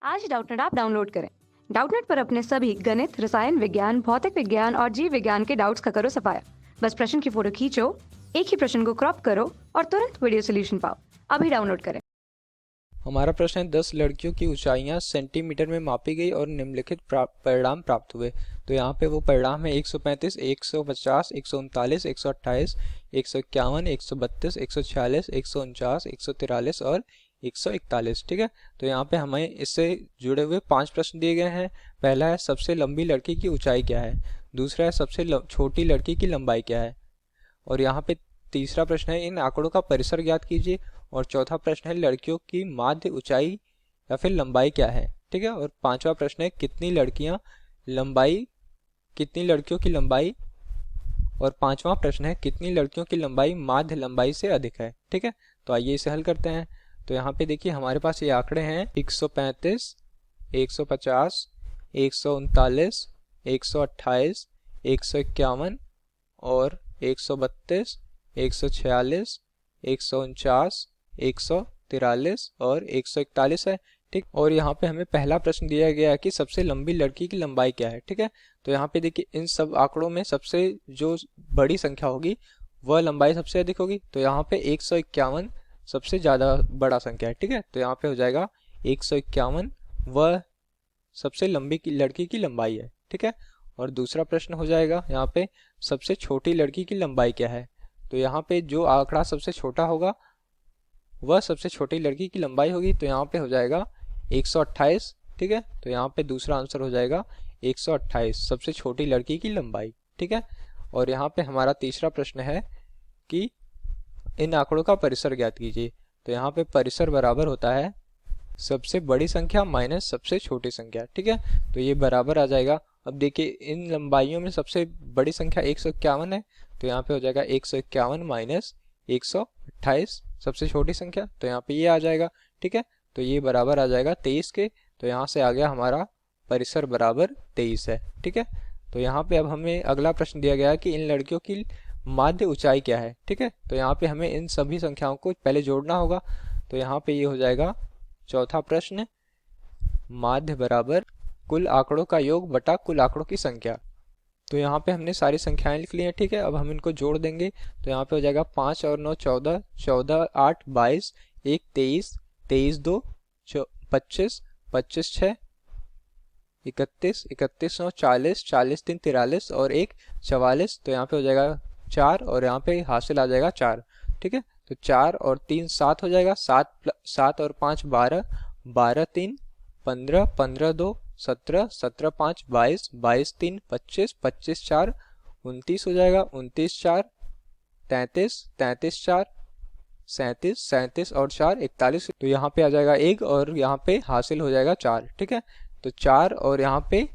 आज ही Doubtnut app download करें। Doubtnut पर अपने सभी गणित, रसायन विज्ञान, भौतिक विज्ञान और जीव विज्ञान के डाउट्स का करो सफाया। बस प्रश्न की फोटो खींचो, एक ही प्रश्न को क्रॉप करो और तुरंत वीडियो सोल्यूशन पाओ। अभी डाउनलोड करें। हमारा प्रश्न है 10 लड़कियों की ऊंचाइयां सेंटीमीटर में मापी गई और निम्नलिखित परिणाम प्राप्त हुए। तो यहाँ पे वो परिणाम है 135, 150, 139, 128, 151, 132, 146, 149, 143 और 141। ठीक है, तो यहाँ पे हमें इससे जुड़े हुए 5 प्रश्न दिए गए हैं। पहला है सबसे लंबी लड़की की ऊंचाई क्या है, दूसरा है सबसे छोटी लड़की की लंबाई क्या है, और यहाँ पे तीसरा प्रश्न है इन आंकड़ों का परिसर ज्ञात कीजिए, और चौथा प्रश्न है लड़कियों की माध्य ऊंचाई या फिर लंबाई क्या है। ठीक है, और पांचवा प्रश्न है कितनी लड़कियों की लंबाई, और पांचवा प्रश्न है कितनी लड़कियों की लंबाई माध्य लंबाई से अधिक है। ठीक है, तो आइए इसे हल करते हैं। तो यहाँ पे देखिए हमारे पास ये आंकड़े हैं 135, 150, 139, 128, 151 और 132, 146, 149, 143 और 141 है। ठीक, और यहाँ पे हमें पहला प्रश्न दिया गया है कि सबसे लंबी लड़की की लंबाई क्या है। ठीक है, तो यहाँ पे देखिए इन सब आंकड़ों में सबसे जो बड़ी संख्या होगी वह लंबाई सबसे अधिक होगी। तो यहाँ पे 151 सबसे ज्यादा बड़ा संख्या है। ठीक है, तो यहाँ पे हो जाएगा 151 वह सबसे लंबी लड़की की लंबाई है। ठीक है, और दूसरा प्रश्न हो जाएगा यहाँ पे सबसे छोटी लड़की की लंबाई क्या है। तो यहाँ पे जो आंकड़ा सबसे छोटा होगा वह सबसे छोटी लड़की की लंबाई होगी। तो यहाँ पे हो जाएगा 128। ठीक है, तो यहाँ पे दूसरा आंसर हो जाएगा 128 सबसे छोटी लड़की की लंबाई। ठीक है, और यहाँ पे हमारा तीसरा प्रश्न है कि इन आंकड़ों का परिसर ज्ञात कीजिए। तो यहाँ पे परिसर बराबर होता है सबसे बड़ी संख्या माइनस सबसे छोटी संख्या। ठीक है, तो ये बराबर आ जाएगा। अब देखिए इन लंबाइयों में सबसे बड़ी संख्या 151 है, तो यहाँ पे हो जाएगा 151 माइनस 128 सबसे छोटी संख्या, तो यहाँ पे ये आ जाएगा। ठीक है, तो ये बराबर आ जाएगा 23 के। तो यहाँ से आ गया हमारा परिसर बराबर 23 है। ठीक है, तो यहाँ पे अब हमें अगला प्रश्न दिया गया है कि इन लड़कियों की माध्य ऊंचाई क्या है। ठीक है, तो यहाँ पे हमें इन सभी संख्याओं को पहले जोड़ना होगा। तो यहाँ पे ये हो जाएगा चौथा प्रश्न, माध्य बराबर कुल आंकड़ों का योग बटा कुल आंकड़ों की संख्या। तो यहाँ पे हमने सारी संख्याएं लिख ली हैं। ठीक है, अब हम इनको जोड़ देंगे। तो यहाँ पे हो जाएगा 5 और 9 14, 14 8 22, 1 23, 23 2 25, 25 6 31, 31 9 40, 40 3 43 और 1 44। तो यहाँ पे हो जाएगा 4 और यहाँ पे हासिल आ जाएगा 4। ठीक है, तो 4 और 3 7 हो जाएगा, 7 और 5 12, 12 3 15, 15 2 17, 17 5 22, 22 3 25, 25 4 29 हो जाएगा, 29 4 33, 33 4 37, 37 और 4 41। तो यहाँ पे आ जाएगा 1 और यहाँ पे हासिल हो जाएगा 4। ठीक है, तो 4 और यहाँ पे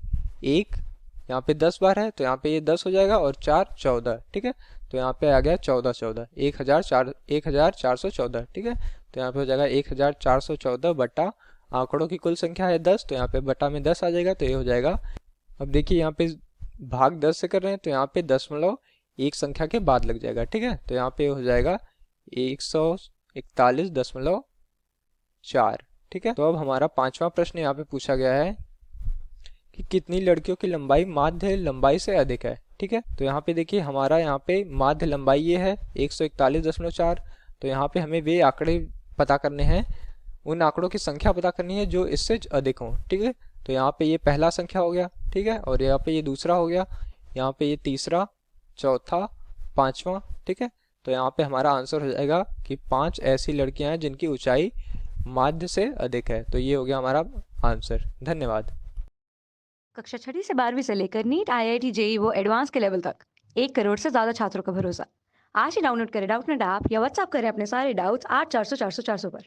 1, यहाँ पे 10 बार है तो यहाँ पे ये 10 हो जाएगा, और 4 14। ठीक है, तो यहाँ पे आ गया 14 14 1414। ठीक है, तो यहाँ पे हो जाएगा 1414 बटा आंकड़ों की कुल संख्या है 10, तो यहाँ पे बटा में 10 आ जाएगा, तो ये हो जाएगा। अब देखिए यहाँ पे भाग 10 से कर रहे हैं तो यहाँ पे दशमलव एक संख्या के बाद लग जाएगा। ठीक है, तो यहाँ पे हो जाएगा 141.4। ठीक है, तो अब हमारा पांचवा प्रश्न यहाँ पे पूछा गया है कि कितनी लड़कियों की लंबाई माध्य लंबाई से अधिक है। ठीक है, तो यहाँ पे देखिए हमारा यहाँ पे माध्य लंबाई ये है 141.4। तो यहाँ पे हमें वे आंकड़े पता करने हैं, उन आंकड़ों की संख्या पता करनी है जो इससे अधिक हो। ठीक है, तो यहाँ पे ये पहला संख्या हो गया। ठीक है, और यहाँ पे ये दूसरा हो गया, यहाँ पे ये तीसरा, चौथा, पांचवा। ठीक है, तो यहाँ पे हमारा आंसर हो जाएगा कि 5 ऐसी लड़कियां हैं जिनकी ऊंचाई माध्य से अधिक है। तो ये हो गया हमारा आंसर। धन्यवाद। कक्षा 6 से 12वीं से लेकर नीट, IIT, JEE वो एडवांस के लेवल तक 1 करोड़ से ज्यादा छात्रों का भरोसा। आज ही डाउनलोड करें डाउटनेट ऐप या व्हाट्सएप करें अपने सारे डाउट्स 8400 400 400 पर।